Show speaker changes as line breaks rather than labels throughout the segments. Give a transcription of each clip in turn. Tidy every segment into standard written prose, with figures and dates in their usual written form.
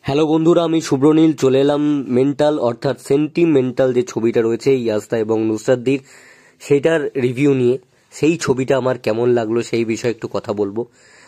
Hello বন্ধুরা, আমি শুভ্রনীল চলে এলাম মেন্টাল অর্থাৎ সেন্টিমেন্টাল যে ছবিটা রয়েছে ইয়াস্তা এবং নুসরাতদির, সেটার রিভিউ নিয়ে। সেই ছবিটা আমার কেমন লাগলো সেই বিষয়ে একটু কথা বলবো।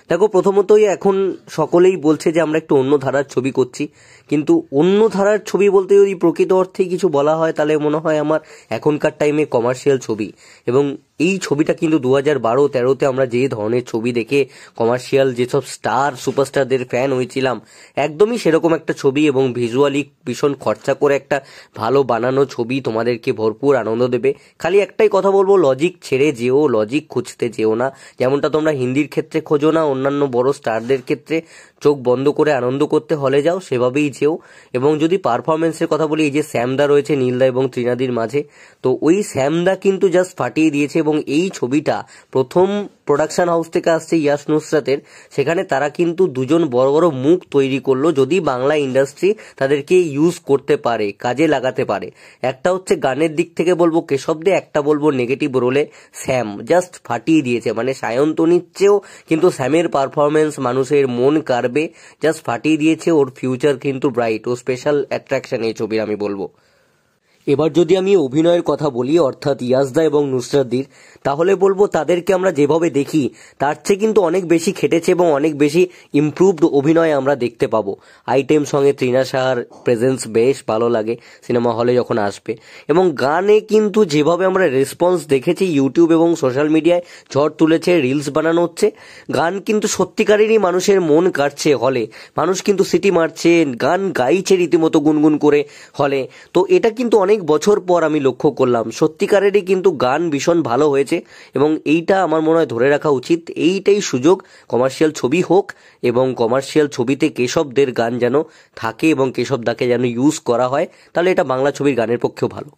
দেখো, প্রথমতই এখন সকলেই বলছে যে আমরা একটু অন্য ধারার ছবি করছি, কিন্তু অন্য ধারার ছবি বলতে যদি প্রকৃত অর্থেই কিছু বলা হয় তাহলে মনে হয় আমার এখনকার টাইমে কমার্শিয়াল ছবি। এবং এই ছবিটা কিন্তু 2012-13-তে আমরা যে ধরনের ছবি দেখে কমার্শিয়াল যেসব স্টার সুপারস্টারদের ফ্যান হয়েছিলাম, একদমই সেরকম একটা ছবি এবং ভিজুয়ালি ভীষণ খরচা করে একটা ভালো বানানো ছবি তোমাদেরকে ভরপুর আনন্দ দেবে। খালি একটাই কথা বলবো, লজিক ছেড়ে যেও, লজিক খুঁজতে যেও না। যেমনটা তোমরা হিন্দির ক্ষেত্রে খোঁজো না, অন্যান্য বড় স্টারদের ক্ষেত্রে চোখ বন্ধ করে আনন্দ করতে হলে যাও, সেভাবেই যেও। এবং যদি পারফরমেন্সের কথা বলি, এই যে শ্যামদা রয়েছে নীলদা এবং তৃণাদির মাঝে, তো ওই শ্যামদা কিন্তু জাস্ট ফাটিয়ে দিয়েছে। এবং এই ছবিটা প্রথম প্রোডাকশন হাউস থেকে আসছে ইয়াস নুসরাতের, সেখানে তারা কিন্তু দুজন বড় বড় মুখ তৈরি করলো, যদি বাংলা ইন্ডাস্ট্রি তাদেরকে ইউজ করতে পারে, কাজে লাগাতে পারে। একটা হচ্ছে গানের দিক থেকে বলবো কেশব দে, একটা বলবো নেগেটিভ রোলে শ্যাম, জাস্ট ফাটিয়ে দিয়েছে। মানে সায়ন্তনীর চেয়েও কিন্তু শ্যামের পারফরমেন্স মানুষের মন কাড়বে, জাস্ট ফাটিয়ে দিয়েছে। ওর ফিউচার কিন্তু ব্রাইট, ও স্পেশাল অ্যাট্রাকশন এই ছবির, আমি বলবো। এবার যদি আমি অভিনয়ের কথা বলি অর্থাৎ ইয়াসদা এবং নুসরাতদির, তাহলে বলবো তাদেরকে আমরা যেভাবে দেখি তার চেয়ে কিন্তু অনেক বেশি খেটেছে এবং অনেক বেশি ইমপ্রুভড অভিনয় আমরা দেখতে পাবো। আইটেম সঙ্গে তৃণা সাহার প্রেজেন্স বেশ ভালো লাগে সিনেমা হলে যখন আসবে। এবং গানে কিন্তু যেভাবে আমরা রেসপন্স দেখেছি, ইউটিউব এবং সোশ্যাল মিডিয়ায় ঝড় তুলেছে, রিলস বানানো হচ্ছে, গান কিন্তু সত্যিকারেরই মানুষের মন কাটছে হলে। মানুষ কিন্তু সিটি মারছে, গান গাইছে রীতিমতো গুনগুন করে হলে। তো এটা কিন্তু অনেক বছর পর আমি লক্ষ্য করলাম, সত্যিকারেরই কিন্তু গান ভীষণ ভালো হয়েছে। এবং এইটা আমার মনে হয় ধরে রাখা উচিত। এইটাই সুযোগ, কমার্শিয়াল ছবি হোক এবং কমার্শিয়াল ছবিতে কেশবদের গান যেন থাকে এবং কেশবদাকে যেন ইউজ করা হয়, তাহলে এটা বাংলা ছবির গানের পক্ষেও ভালো।